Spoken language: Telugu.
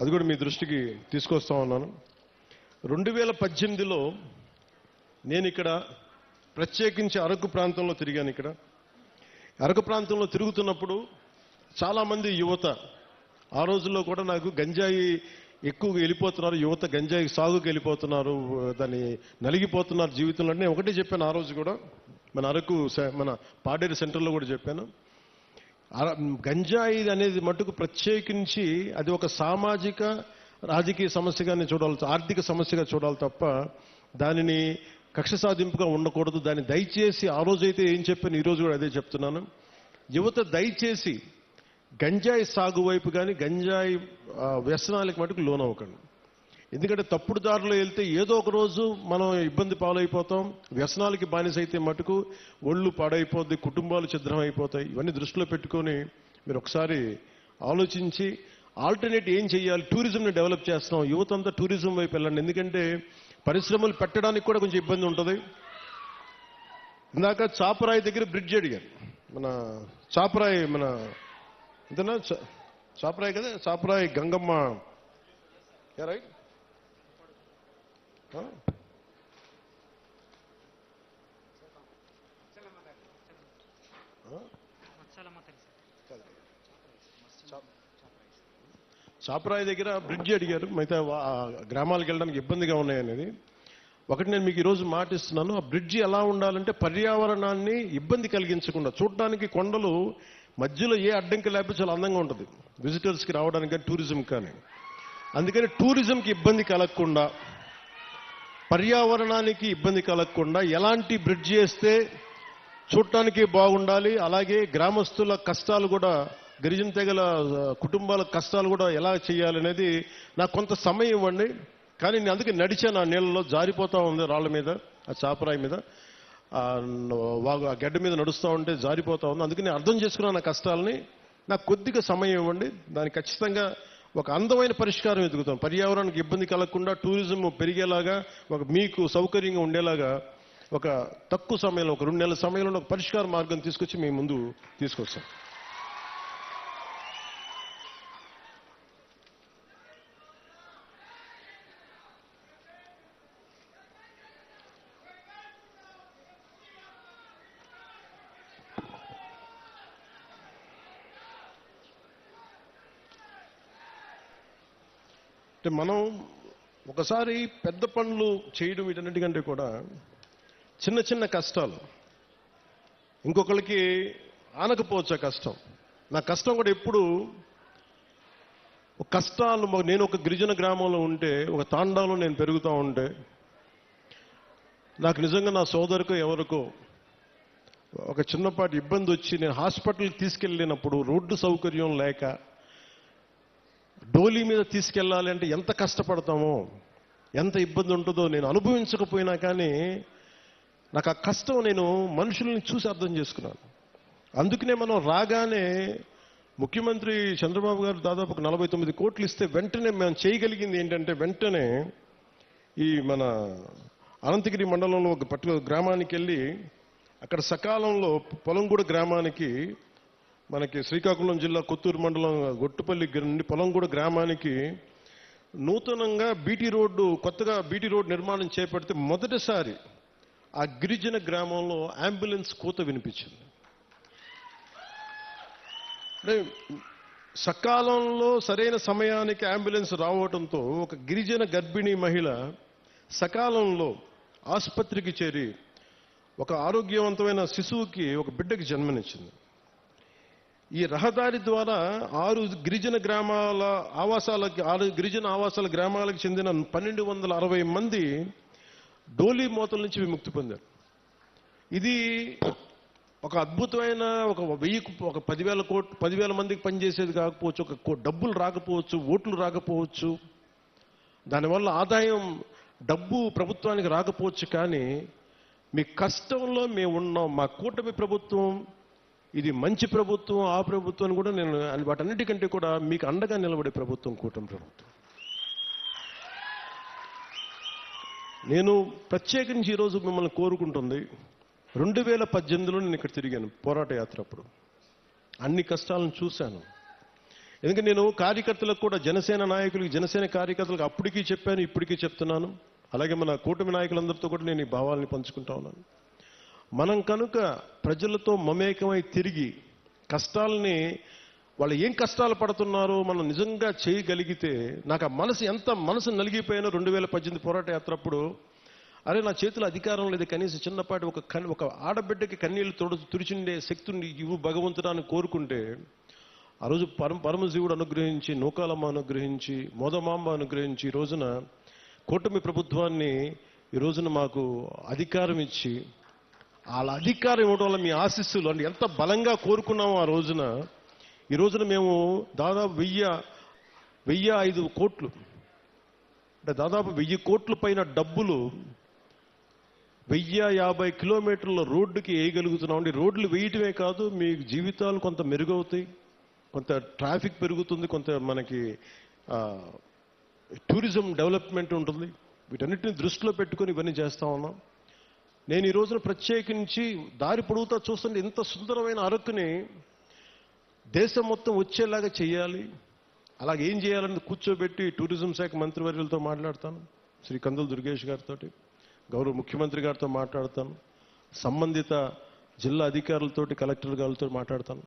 అది కూడా మీ దృష్టికి తీసుకొస్తా ఉన్నాను. 2018లో నేను ఇక్కడ ప్రత్యేకించి అరకు ప్రాంతంలో తిరిగాను. ఇక్కడ అరకు ప్రాంతంలో తిరుగుతున్నప్పుడు చాలామంది యువత, ఆ రోజుల్లో కూడా నాకు గంజాయి ఎక్కువగా వెళ్ళిపోతున్నారు, యువత గంజాయి సాగుకి వెళ్ళిపోతున్నారు, దాన్ని నలిగిపోతున్నారు జీవితంలో. నేను ఒకటే చెప్పాను ఆ రోజు కూడా, మన అరకు మన పాడేరు సెంటర్లో కూడా చెప్పాను. గంజాయి అనేది మటుకు ప్రత్యేకించి అది ఒక సామాజిక రాజకీయ సమస్యగానే చూడాలి, ఆర్థిక సమస్యగా చూడాలి తప్ప దానిని కక్ష సాధింపుగా ఉండకూడదు. దాన్ని దయచేసి ఆ రోజైతే ఏం చెప్పాను, ఈరోజు కూడా అదే చెప్తున్నాను. యువత దయచేసి గంజాయి సాగు వైపు కానీ గంజాయి వ్యసనాలకు మటుకు లోనవ్వకండి. ఎందుకంటే తప్పుడు దారిలో వెళ్తే ఏదో ఒక రోజు మనం ఇబ్బంది పాలైపోతాం. వ్యసనాలకి బానిసైతే మటుకు ఒళ్ళు పాడైపోద్ది, కుటుంబాలు ఛిద్రం అయిపోతాయి. ఇవన్నీ దృష్టిలో పెట్టుకొని మీరు ఒకసారి ఆలోచించి ఆల్టర్నేట్ ఏం చేయాలి. టూరిజంని డెవలప్ చేస్తున్నాం, యువత అంతా టూరిజం వైపు వెళ్ళండి. ఎందుకంటే పరిశ్రమలు పెట్టడానికి కూడా కొంచెం ఇబ్బంది ఉంటుంది. ఇందాక చాపరాయి దగ్గర బ్రిడ్జ్ అడిగారు. మన చాపరాయి మన ఇంతనా చాపరాయి కదా, చాపరాయి గంగమ్మ రైట్. చాపరాయి దగ్గర బ్రిడ్జ్ అడిగారు. మిగతా గ్రామాలకు వెళ్ళడానికి ఇబ్బందిగా ఉన్నాయనేది ఒకటి నేను మీకు ఈరోజు మాటిస్తున్నాను. ఆ బ్రిడ్జి ఎలా ఉండాలంటే పర్యావరణాన్ని ఇబ్బంది కలిగించకుండా, చూడడానికి కొండలు మధ్యలో ఏ అడ్డంకి లేకపోతే చాలా అందంగా ఉంటుంది విజిటర్స్కి రావడానికి కానీ టూరిజం కానీ. అందుకని టూరిజంకి ఇబ్బంది కలగకుండా, పర్యావరణానికి ఇబ్బంది కలగకుండా ఎలాంటి బ్రిడ్జ్ చేస్తే చూడటానికి బాగుండాలి, అలాగే గ్రామస్తుల కష్టాలు కూడా, గిరిజన తెగల కుటుంబాల కష్టాలు కూడా ఎలా చేయాలనేది నాకు కొంత సమయం ఇవ్వండి. కానీ నేను అందుకే నడిచాను, ఆ నీళ్ళలో జారిపోతూ ఉంది, రాళ్ళ మీద, ఆ చాపరాయి మీద, ఆ గడ్డ మీద నడుస్తూ ఉంటే జారిపోతూ ఉంది. అందుకే నేను అర్థం చేసుకున్నాను నా కష్టాలని. నాకు కొద్దిగా సమయం ఇవ్వండి, దానికి ఖచ్చితంగా ఒక అందమైన పరిష్కారం ఎదుగుతాం. పర్యావరణానికి ఇబ్బంది కలగకుండా టూరిజం పెరిగేలాగా, ఒక మీకు సౌకర్యంగా ఉండేలాగా ఒక తక్కువ సమయంలో, ఒక 2 నెలల సమయంలో ఒక పరిష్కార మార్గం తీసుకొచ్చి మీ ముందు తీసుకొస్తాం. అంటే మనం ఒకసారి పెద్ద పనులు చేయడం వీటన్నిటికంటే కూడా చిన్న చిన్న కష్టాలు ఇంకొకరికి ఆనకపోవచ్చు. ఆ కష్టం, నా కష్టం కూడా ఎప్పుడు కష్టాలు. నేను ఒక గిరిజన గ్రామంలో ఉంటే, ఒక తాండాలో నేను పెరుగుతూ ఉంటే, నాకు నిజంగా నా సోదరుకో ఎవరికో ఒక చిన్నపాటి ఇబ్బంది వచ్చి నేను హాస్పిటల్కి తీసుకెళ్ళినప్పుడు రోడ్డు సౌకర్యం లేక డోలీ మీద తీసుకెళ్ళాలి అంటే ఎంత కష్టపడతామో, ఎంత ఇబ్బంది ఉంటుందో నేను అనుభవించకపోయినా కానీ నాకు ఆ కష్టం నేను మనుషుల్ని చూసి అర్థం చేసుకున్నాను. అందుకనే మనం రాగానే ముఖ్యమంత్రి చంద్రబాబు గారు దాదాపు 49 కోట్లు ఇస్తే వెంటనే మేము చేయగలిగింది ఏంటంటే, వెంటనే ఈ మన అనంతగిరి మండలంలో ఒక పర్టికులర్ గ్రామానికి వెళ్ళి అక్కడ సకాలంలో పొలంగూడ గ్రామానికి, మనకి శ్రీకాకుళం జిల్లా కొత్తూరు మండలం గొట్టుపల్లి నుండి పొలంగూడ గ్రామానికి నూతనంగా బీటీ రోడ్డు, కొత్తగా బీటీ రోడ్డు నిర్మాణం చేపడితే మొదటిసారి ఆ గిరిజన గ్రామంలో అంబులెన్స్ కూత వినిపించింది. అంటే సకాలంలో సరైన సమయానికి అంబులెన్స్ రావడంతో ఒక గిరిజన గర్భిణీ మహిళ సకాలంలో ఆసుపత్రికి చేరి ఒక ఆరోగ్యవంతమైన శిశువుకి, ఒక బిడ్డకి జన్మనిచ్చింది. ఈ రహదారి ద్వారా 6 గిరిజన గ్రామాల ఆవాసాలకి, 6 గిరిజన ఆవాసాల గ్రామాలకు చెందిన 1260 మంది డోలీ మోతల నుంచి విముక్తి పొందారు. ఇది ఒక అద్భుతమైన, ఒక 10,000 మందికి పనిచేసేది కాకపోవచ్చు, ఒక డబ్బులు రాకపోవచ్చు, ఓట్లు రాకపోవచ్చు, దానివల్ల ఆదాయం డబ్బు ప్రభుత్వానికి రాకపోవచ్చు. కానీ మీ కష్టంలో మేము ఉన్నాం. మా కూటమి ప్రభుత్వం ఇది మంచి ప్రభుత్వం, ఆ ప్రభుత్వం కూడా నేను వాటన్నిటికంటే కూడా మీకు అండగా నిలబడే ప్రభుత్వం కూటమి ప్రభుత్వం. నేను ప్రత్యేకించి ఈరోజు మిమ్మల్ని కోరుకుంటుంది, 2018లో నేను ఇక్కడ తిరిగాను పోరాట యాత్ర. అప్పుడు అన్ని కష్టాలను చూశాను. ఎందుకంటే నేను కార్యకర్తలకు కూడా, జనసేన నాయకులకి, జనసేన కార్యకర్తలకు అప్పటికీ చెప్పాను, ఇప్పటికీ చెప్తున్నాను. అలాగే మన కూటమి నాయకులందరితో కూడా నేను ఈ భావాల్ని పంచుకుంటా ఉన్నాను. మనం కనుక ప్రజలతో మమేకమై తిరిగి కష్టాలని, వాళ్ళు ఏం కష్టాలు పడుతున్నారో మనం నిజంగా చేయగలిగితే, నాకు ఆ మనసు నలిగిపోయిన 2018 పోరాట యాత్ర అప్పుడు, అరే నా చేతిలో అధికారం లేదు, కనీసం చిన్నపాటి ఒక ఆడబిడ్డకి కన్నీళ్లు తుడిచిండే శక్తిని ఇవ్వు భగవంతుడాన్ని కోరుకుంటే, ఆ రోజు పరమశివుడు అనుగ్రహించి, నూకాలమ్మ అనుగ్రహించి, మోదమాంబ అనుగ్రహించి, ఈ రోజున కూటమి ప్రభుత్వాన్ని ఈ రోజున మాకు అధికారం ఇచ్చి, వాళ్ళ అధికారం ఇవ్వడం వల్ల మీ ఆశీస్సులు అంటే ఎంత బలంగా కోరుకున్నామో ఆ రోజున, ఈ రోజున మేము దాదాపు 1005 కోట్లు, అంటే దాదాపు 1000 కోట్ల పైన డబ్బులు 1050 కిలోమీటర్ల రోడ్డుకి వేయగలుగుతున్నాం. రోడ్లు వేయటమే కాదు, మీ జీవితాలు కొంత మెరుగవుతాయి, కొంత ట్రాఫిక్ పెరుగుతుంది, కొంత మనకి టూరిజం డెవలప్మెంట్ ఉంటుంది. వీటన్నిటిని దృష్టిలో పెట్టుకొని ఇవన్నీ చేస్తా ఉన్నాం. నేను ఈ రోజున ప్రత్యేకించి దారి పొడుగుతా చూస్తుంటే ఇంత సుందరమైన అరకుని దేశం మొత్తం వచ్చేలాగా చేయాలి. అలాగే ఏం చేయాలని కూర్చోబెట్టి టూరిజం శాఖ మంత్రివర్యులతో మాట్లాడతాను, శ్రీ కందుల దుర్గేష్ గారితో, గౌరవ ముఖ్యమంత్రి గారితో మాట్లాడతాను, సంబంధిత జిల్లా అధికారులతోటి, కలెక్టర్ గారితో మాట్లాడతాను.